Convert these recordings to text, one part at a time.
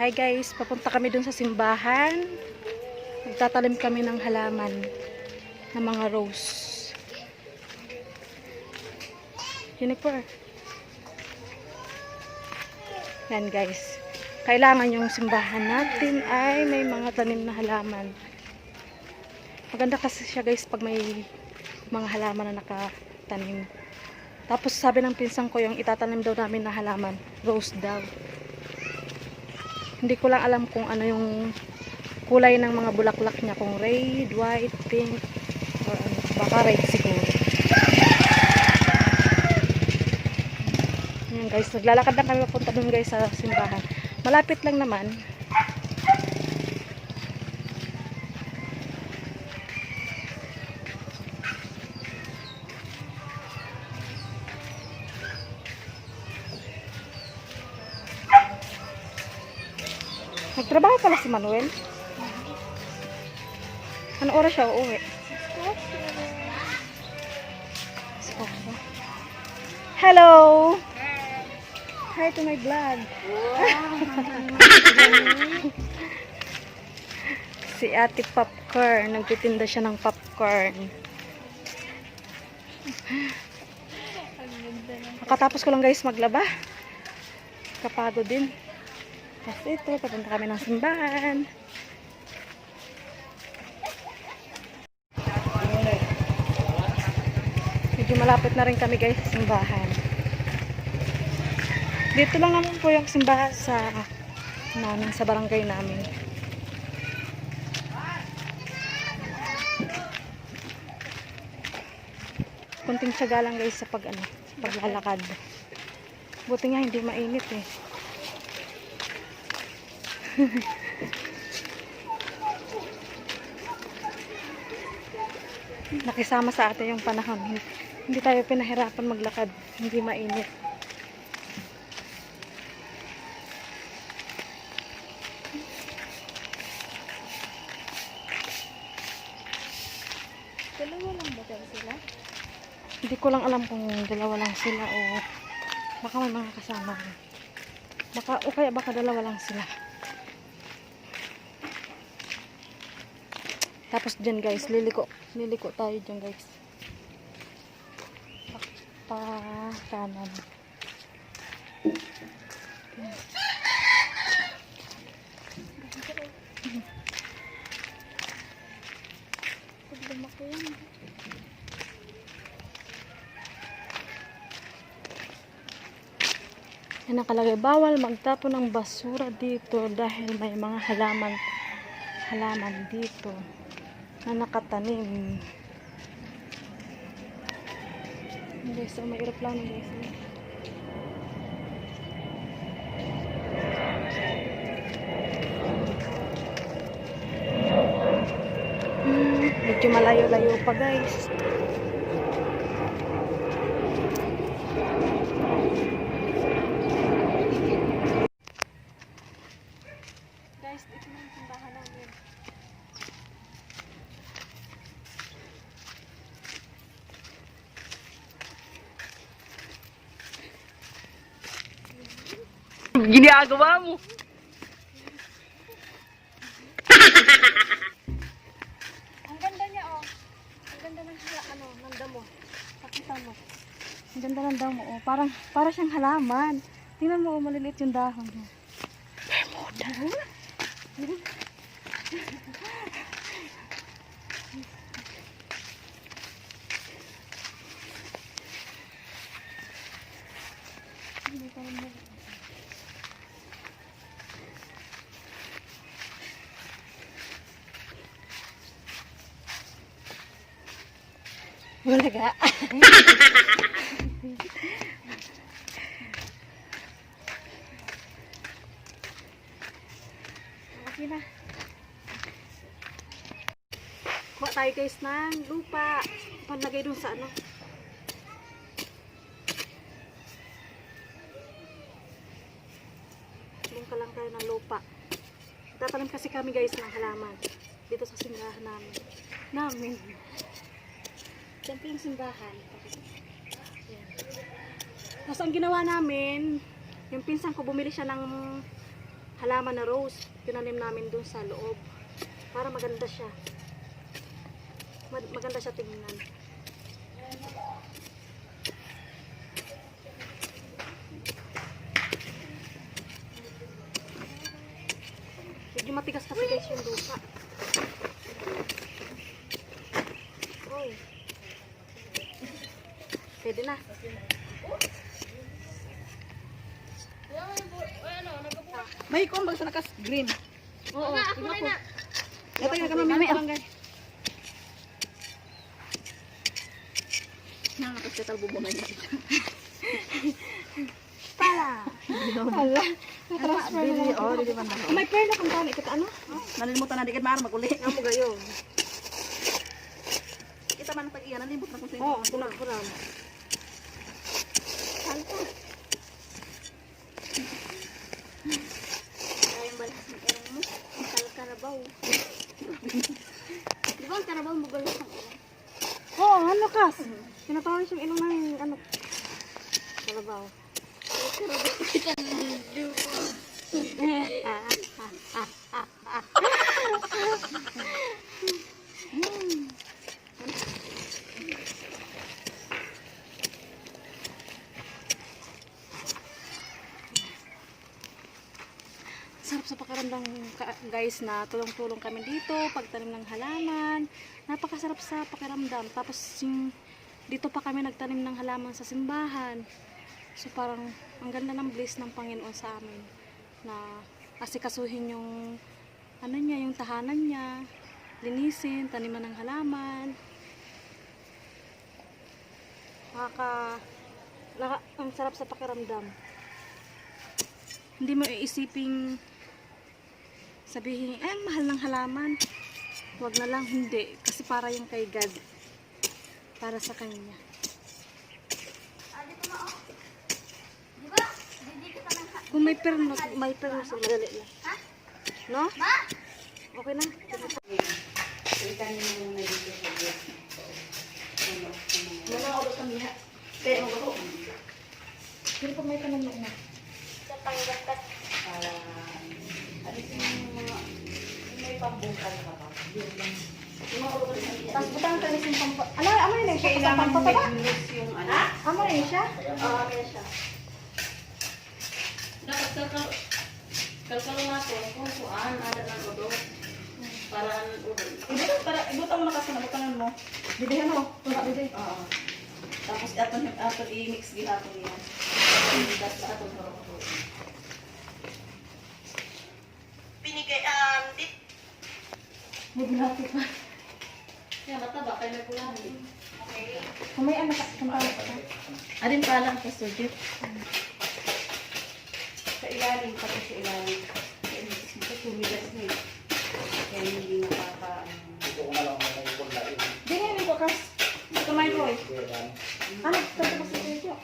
Hi guys, papunta kami dun sa simbahan. Magtatalim kami ng halaman ng mga rose. Juniper. Yan guys. Kailangan yung simbahan natin ay may mga tanim na halaman. Maganda kasi siya guys pag may mga halaman na nakatanim. Tapos sabi ng pinsang ko yung itatanim daw namin na halaman, rose daw. Hindi ko lang alam kung ano yung kulay ng mga bulaklak niya, kung red, white, pink, or ano, baka red siguro. Ayan guys, naglalakad lang kami papunta dun guys sa simbahan. Malapit lang naman. Nagtrabaho pala si Manuel. Ano oras siya uuwi? Hello! Hi to my vlog. Si Ate Popcorn. Nagtitinda siya ng popcorn. Nakatapos ko lang guys maglaba. Kapagod din. Kasi ito, papunta kami ng simbahan. Medyo malapit na rin kami guys sa simbahan. Dito lang naman po yung simbahan sa barangay namin. Kunting tiyaga lang guys sa paglalakad. Buti nga hindi mainit eh. Nakisama sa atin yung panahon. Hindi tayo pinahirapan maglakad. Hindi mainit. Dalawa lang ba tayo sila? Hindi ko lang alam kung dalawa lang sila o baka may mga kasama. O kaya baka dalawa lang sila. Tapos dyan guys, liliko tayo dyan guys. Pa kanan. Yan nakalagay, bawal magtapon ng basura dito dahil may mga halaman dito na nakatanim. Guys, so may aeroplano guys. Medyo malayo-layo pa guys. Guys, ito na yung simbahan namin. Ginagawa mo. Ang ganda niya oh. Ang ganda ng ng damo. Pakita mo. Ang ganda ng damo oh. Para siyang halaman. Tingnan mo oh, maliliit yung dahon niya. Bermuda. Wala ka. Okay na. Kuha tayo guys ng lupa. Panlagay dun sa ano. Bungka lang tayo ng lupa. Tatanim kasi kami guys ng halaman. Dito sa simbahan namin. Siyempre yung simbahan. Tapos ang ginawa namin, yung pinsan ko bumili siya ng halaman na rose. Tinanim namin dun sa loob. Para maganda siya. Maganda siya tingnan. Medyo matigas kasi guys yung lupa. Oy. Pwede na. May kung bang sa nakas green. Oo, tingnan ko. Ito nga kami may barangay. Nang nakas ka talbo mo niya. Pala. Hala. Transfer na lang. Oh, di man na. May perla kang tani kita ano? Nalimutan na di kad maar maguli. Amo gayon. Kita man pag iyan nalimot na kung sino. Oo, kunang. Salta. Ayun ba ng erang mo? Ang karabaw. Di ba ang karabaw magalos ng erang? Oo, ano kas? Tinatawag siyang ilong ng ano. Kalabaw. Sarap sa pakiramdam guys na tulong-tulong kami dito, pagtanim ng halaman. Napakasarap sa pakiramdam. Tapos dito pa kami nagtanim ng halaman sa simbahan. So parang ang ganda ng bliss ng Panginoon sa amin na asikasuhin yung ano niya, yung tahanan niya, linisin, taniman ng halaman. Ang sarap sa pakiramdam. Hindi mo iisiping sabihin, ang mahal ng halaman. Huwag na lang, hindi. Kasi para yung kay God. Para sa Kanya. Di ba? Hindi kita ng Kung may perno so madali lang. Ha? No? Ma? Okay na. Wala ako sa niya. Pero ako. Pero pag may tanong na Sa panggatas. May pambungkal ka ba? tapos butang ka rin yung pampa. Ano yun siya? Sa pampa ba? Yung ano. Ano yun siya? Oo, kaya siya. Dapat kalkalo nato kung kuan ada ng udo. Para ang udo. Ibutang mo na kasi nabutangan mo. Bibihan mo. Tuna bibig. Oo. Tapos aton i-mix gihapon niya. Tapos aton harap ko. Pinigay dit. May bilati pa. Kaya mataba kay may kulang. Kung may anak kung tawag ka. Adin pa lang Pastor Jeff. Sa ilalim, pati sa ilalim. Sa tumigas na eh. Kaya hindi nakaka... Di nga ko kas. Sa kamay ko eh. Ano? Tapos ko sa video.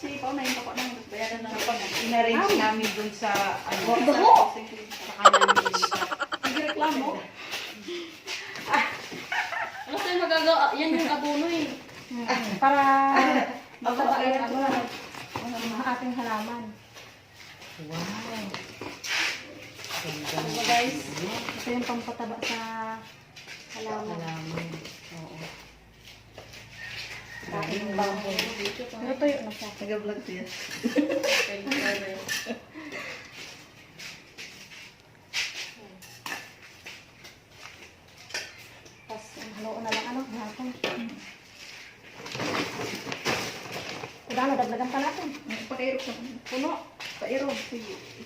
Sige pa, unahin pa ko nang bayaran na ako. In-arrange namin dun sa ano, Sa kanan ng Hindi reklamo. Ano tayo magagawa? Yan yung abono eh. Para Mataba mataba yung yung ano. mga ating halaman. Wow. So guys, Ito yung pampataba sa halaman. Halaman. Oo. Kain ng baboy. Pero tuyo na siya. nag-vlog siya. Tapos haluan na lang ano, hapon. Kaya nadagdagan pa natin. Pakairok sa puno. Pairok.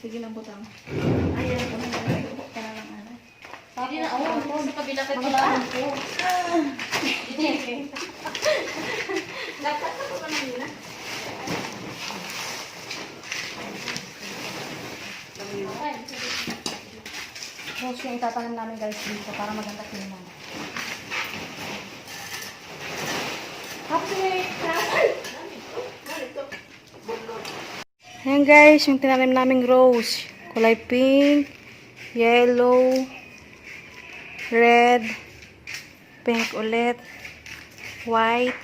Sige lang butang. Ayan, puno na lang. Ka na lang ano. Hindi na, oh, sa kabila kay tulahan ko. Dapat ko naman yun ah. Rose yung itatanim namin guys dito para maganda tingnan. Tapos ayan guys, yung tinanim naming rose. Kulay pink, yellow, red, pink ulit, white,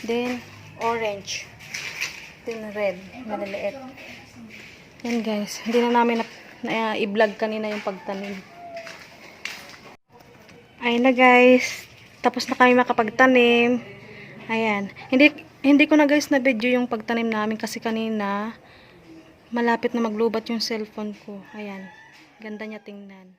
then orange, then red, maliliit. Yan guys, hindi na namin i-vlog kanina yung pagtanim. Ayun na guys, tapos na kami makapagtanim. Ayan, hindi ko na guys na video yung pagtanim namin kasi kanina malapit na maglubat yung cellphone ko. Ayan, ganda niya tingnan.